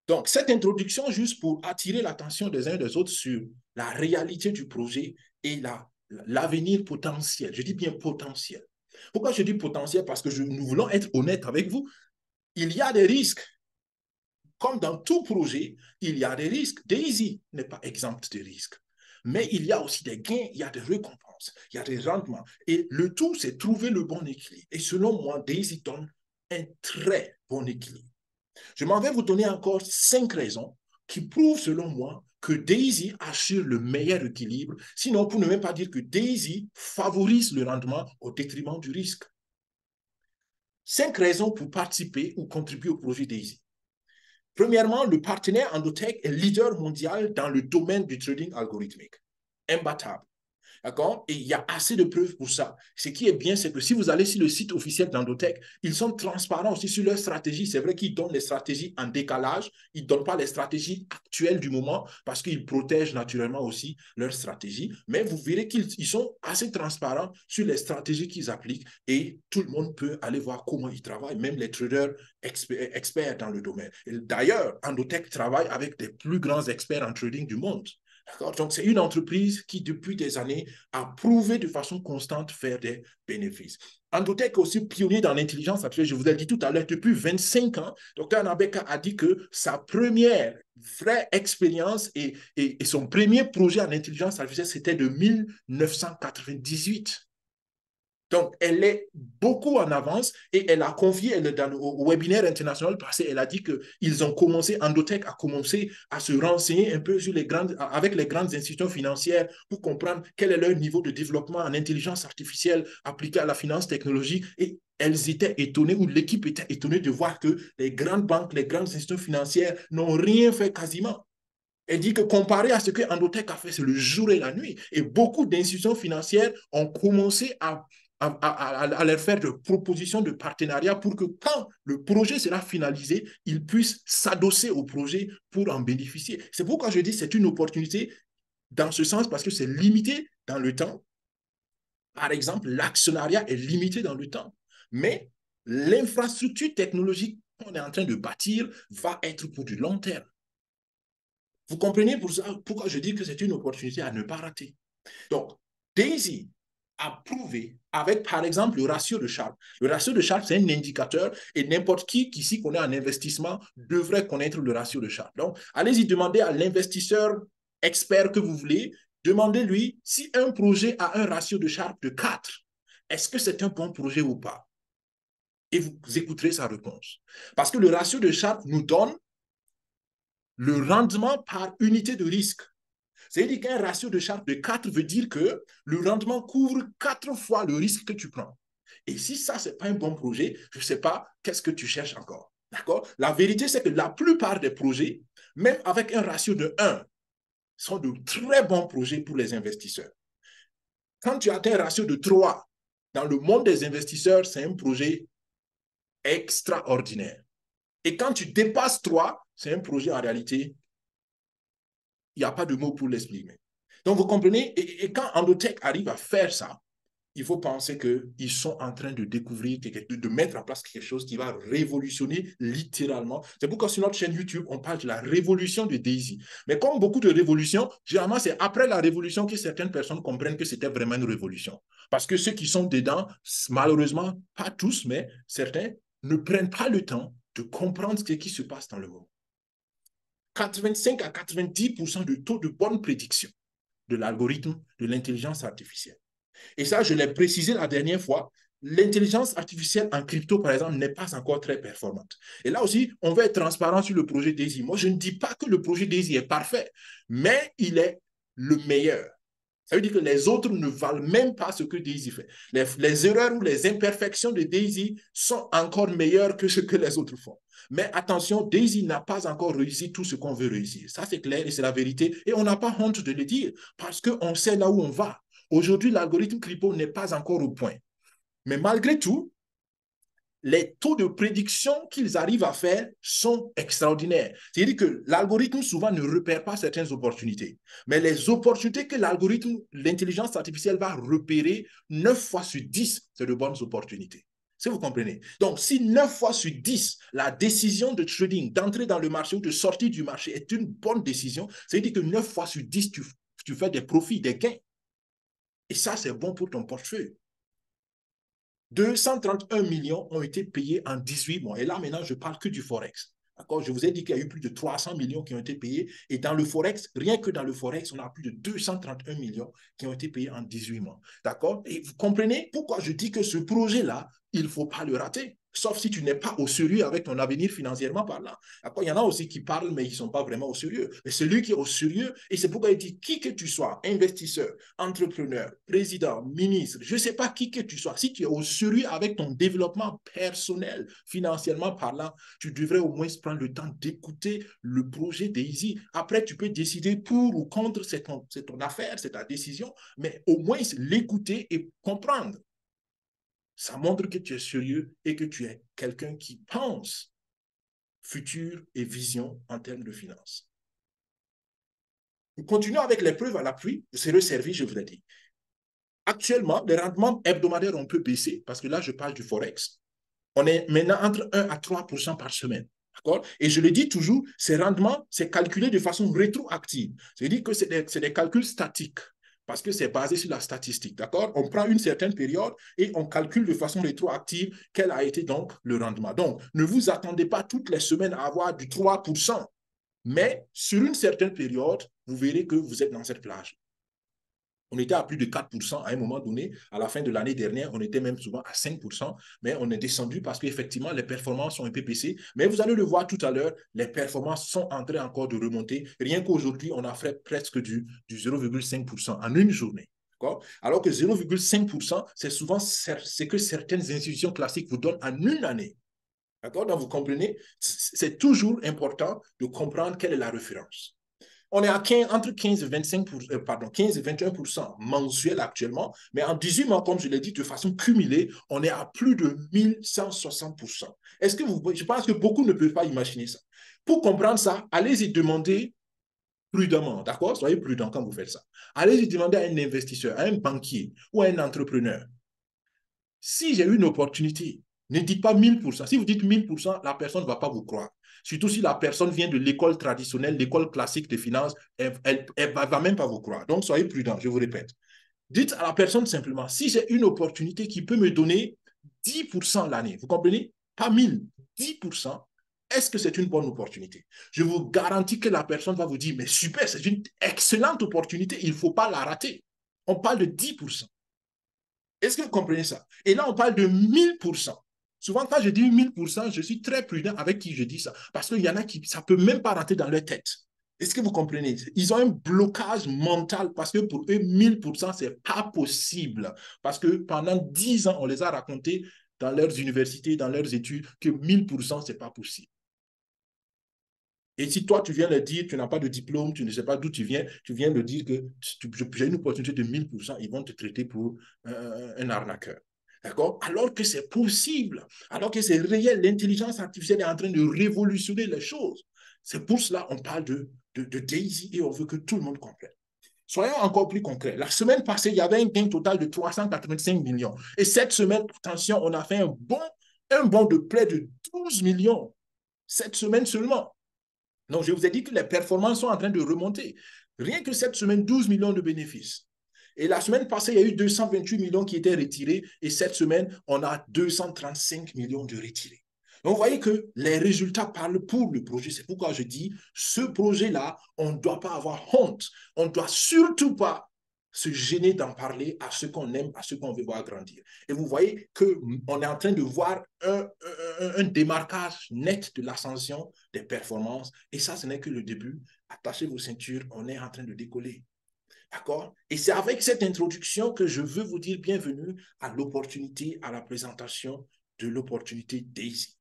Donc, cette introduction, juste pour attirer l'attention des uns et des autres sur la réalité du projet et l'avenir potentiel. Je dis bien potentiel. Pourquoi je dis potentiel? Parce que nous voulons être honnêtes avec vous. Il y a des risques. Comme dans tout projet, il y a des risques. Daisy n'est pas exempte de risques. Mais il y a aussi des gains, il y a des récompenses, il y a des rendements. Et le tout, c'est trouver le bon équilibre. Et selon moi, Daisy donne un très bon équilibre. Je m'en vais vous donner encore 5 raisons qui prouvent, selon moi, que Daisy assure le meilleur équilibre. Sinon, pour ne même pas dire que Daisy favorise le rendement au détriment du risque. 5 raisons pour participer ou contribuer au projet Daisy. Premièrement, le partenaire Endotech est leader mondial dans le domaine du trading algorithmique. Imbattable. D'accord? Et il y a assez de preuves pour ça. Ce qui est bien, c'est que si vous allez sur le site officiel d'Endotech, ils sont transparents aussi sur leur stratégie. C'est vrai qu'ils donnent les stratégies en décalage. Ils ne donnent pas les stratégies actuelles du moment parce qu'ils protègent naturellement aussi leur stratégie. Mais vous verrez qu'ils sont assez transparents sur les stratégies qu'ils appliquent et tout le monde peut aller voir comment ils travaillent, même les traders experts dans le domaine. D'ailleurs, Endotech travaille avec des plus grands experts en trading du monde. Donc, c'est une entreprise qui, depuis des années, a prouvé de façon constante faire des bénéfices. Endotech est aussi pionnier dans l'intelligence artificielle. Je vous ai dit tout à l'heure, depuis 25 ans, Dr Nabeka a dit que sa première vraie expérience et son premier projet en intelligence artificielle, c'était de 1998. Donc, elle est beaucoup en avance et elle a confié au webinaire international passé, elle a dit qu'ils ont commencé, Endotech a commencé à se renseigner un peu sur avec les grandes institutions financières pour comprendre quel est leur niveau de développement en intelligence artificielle appliquée à la finance technologique et elles étaient étonnées, ou l'équipe était étonnée de voir que les grandes banques, les grandes institutions financières n'ont rien fait quasiment. Elle dit que comparé à ce que Endotech a fait, c'est le jour et la nuit. Et beaucoup d'institutions financières ont commencé à leur faire de propositions de partenariat pour que quand le projet sera finalisé, ils puissent s'adosser au projet pour en bénéficier. C'est pourquoi je dis que c'est une opportunité dans ce sens parce que c'est limité dans le temps. Par exemple, l'actionnariat est limité dans le temps, mais l'infrastructure technologique qu'on est en train de bâtir va être pour du long terme. Vous comprenez pourquoi je dis que c'est une opportunité à ne pas rater. Donc, Daisy a prouvé avec, par exemple, le ratio de Sharpe. Le ratio de Sharpe, c'est un indicateur et n'importe qui s'y connaît en investissement devrait connaître le ratio de Sharpe. Donc, allez-y demander à l'investisseur expert que vous voulez, demandez-lui si un projet a un ratio de Sharpe de 4, est-ce que c'est un bon projet ou pas? Et vous écouterez sa réponse. Parce que le ratio de Sharpe nous donne le rendement par unité de risque. C'est-à-dire qu'un ratio de Sharpe de 4 veut dire que le rendement couvre 4 fois le risque que tu prends. Et si ça, ce n'est pas un bon projet, je ne sais pas qu'est-ce que tu cherches encore. D'accord? La vérité, c'est que la plupart des projets, même avec un ratio de 1, sont de très bons projets pour les investisseurs. Quand tu atteins un ratio de 3, dans le monde des investisseurs, c'est un projet extraordinaire. Et quand tu dépasses 3, c'est un projet en réalité, il n'y a pas de mots pour l'exprimer. Donc, vous comprenez, et quand Endotech arrive à faire ça, il faut penser qu'ils sont en train de découvrir, de mettre en place quelque chose qui va révolutionner littéralement. C'est pourquoi sur notre chaîne YouTube, on parle de la révolution de Daisy. Mais comme beaucoup de révolutions, généralement, c'est après la révolution que certaines personnes comprennent que c'était vraiment une révolution. Parce que ceux qui sont dedans, malheureusement, pas tous, mais certains, ne prennent pas le temps de comprendre ce qui se passe dans le monde. 85 à 90% de taux de bonne prédiction de l'algorithme de l'intelligence artificielle. Et ça, je l'ai précisé la dernière fois, l'intelligence artificielle en crypto, par exemple, n'est pas encore très performante. Et là aussi, on va être transparent sur le projet Daisy. Moi, je ne dis pas que le projet Daisy est parfait, mais il est le meilleur. Ça veut dire que les autres ne valent même pas ce que Daisy fait. Les erreurs ou les imperfections de Daisy sont encore meilleures que ce que les autres font. Mais attention, Daisy n'a pas encore réussi tout ce qu'on veut réussir. Ça, c'est clair et c'est la vérité. Et on n'a pas honte de le dire parce qu'on sait là où on va. Aujourd'hui, l'algorithme crypto n'est pas encore au point. Mais malgré tout, les taux de prédiction qu'ils arrivent à faire sont extraordinaires. C'est-à-dire que l'algorithme souvent ne repère pas certaines opportunités. Mais les opportunités que l'algorithme, l'intelligence artificielle va repérer 9 fois sur 10, c'est de bonnes opportunités. Si vous comprenez. Donc, si 9 fois sur 10, la décision de trading, d'entrer dans le marché ou de sortir du marché est une bonne décision, ça veut dire que 9 fois sur 10, tu fais des profits, des gains. Et ça, c'est bon pour ton portefeuille. 231 millions ont été payés en 18 mois. Et là, maintenant, je ne parle que du Forex. Je vous ai dit qu'il y a eu plus de 300 millions qui ont été payés. Et dans le Forex, rien que dans le Forex, on a plus de 231 millions qui ont été payés en 18 mois. D'accord? Et vous comprenez pourquoi je dis que ce projet-là, il ne faut pas le rater. Sauf si tu n'es pas au sérieux avec ton avenir financièrement parlant. Il y en a aussi qui parlent, mais ils ne sont pas vraiment au sérieux. Mais celui qui est au sérieux, et c'est pourquoi il dit qui que tu sois, investisseur, entrepreneur, président, ministre, je ne sais pas qui que tu sois, si tu es au sérieux avec ton développement personnel, financièrement parlant, tu devrais au moins prendre le temps d'écouter le projet Daisy. Après, tu peux décider pour ou contre, c'est ton affaire, c'est ta décision, mais au moins l'écouter et comprendre. Ça montre que tu es sérieux et que tu es quelqu'un qui pense futur et vision en termes de finances. Nous continuons avec les preuves à l'appui de ces services, je vous l'ai dit. Actuellement, les rendements hebdomadaires ont peu baissé parce que là, je parle du Forex. On est maintenant entre 1 à 3% par semaine. Et je le dis toujours, ces rendements, c'est calculé de façon rétroactive. C'est-à-dire que c'est des calculs statiques parce que c'est basé sur la statistique. D'accord? On prend une certaine période et on calcule de façon rétroactive quel a été donc le rendement. Donc, ne vous attendez pas toutes les semaines à avoir du 3%, mais sur une certaine période, vous verrez que vous êtes dans cette plage. On était à plus de 4% à un moment donné. À la fin de l'année dernière, on était même souvent à 5%, mais on est descendu parce qu'effectivement, les performances sont un peu baissées. Mais vous allez le voir tout à l'heure, les performances sont en train encore de remonter. Rien qu'aujourd'hui, on a fait presque du 0,5% en une journée. Alors que 0,5%, c'est souvent ce que certaines institutions classiques vous donnent en une année. D'accord? Donc, vous comprenez, c'est toujours important de comprendre quelle est la référence. On est à 15, entre 15 et 15 et 21% mensuel actuellement, mais en 18 mois, comme je l'ai dit, de façon cumulée, on est à plus de 1160%. Est-ce que je pense que beaucoup ne peuvent pas imaginer ça. Pour comprendre ça, allez-y demander prudemment, d'accord? Soyez prudent quand vous faites ça. Allez-y demander à un investisseur, à un banquier ou à un entrepreneur. Si j'ai une opportunité, ne dites pas 1000%. Si vous dites 1000%, la personne ne va pas vous croire. Surtout si la personne vient de l'école traditionnelle, l'école classique des finances, elle ne va même pas vous croire. Donc, soyez prudent, je vous répète. Dites à la personne simplement, si j'ai une opportunité qui peut me donner 10% l'année, vous comprenez? Pas 1000, 10%, est-ce que c'est une bonne opportunité? Je vous garantis que la personne va vous dire, mais super, c'est une excellente opportunité, il ne faut pas la rater. On parle de 10%. Est-ce que vous comprenez ça? Et là, on parle de 1000%. Souvent, quand je dis 1000%, je suis très prudent avec qui je dis ça. Parce qu'il y en a qui, ça ne peut même pas rentrer dans leur tête. Est-ce que vous comprenez? Ils ont un blocage mental parce que pour eux, 1000%, ce n'est pas possible. Parce que pendant 10 ans, on les a racontés dans leurs universités, dans leurs études, que 1000%, ce n'est pas possible. Et si toi, tu viens leur dire, tu n'as pas de diplôme, tu ne sais pas d'où tu viens leur dire que j'ai une opportunité de 1000%, ils vont te traiter pour un arnaqueur. D'accord? Alors que c'est possible, alors que c'est réel, l'intelligence artificielle est en train de révolutionner les choses. C'est pour cela qu'on parle de Daisy et on veut que tout le monde comprenne. Soyons encore plus concrets. La semaine passée, il y avait un gain total de 385 millions. Et cette semaine, attention, on a fait un bond de près de 12 millions. Cette semaine seulement. Donc, je vous ai dit que les performances sont en train de remonter. Rien que cette semaine, 12 millions de bénéfices. Et la semaine passée, il y a eu 228 millions qui étaient retirés. Et cette semaine, on a 235 millions de retirés. Donc, vous voyez que les résultats parlent pour le projet. C'est pourquoi je dis, ce projet-là, on ne doit pas avoir honte. On ne doit surtout pas se gêner d'en parler à ceux qu'on aime, à ceux qu'on veut voir grandir. Et vous voyez qu'on est en train de voir un démarquage net de l'ascension des performances. Et ça, ce n'est que le début. Attachez vos ceintures, on est en train de décoller. D'accord? Et c'est avec cette introduction que je veux vous dire bienvenue à l'opportunité, à la présentation de l'opportunité Daisy.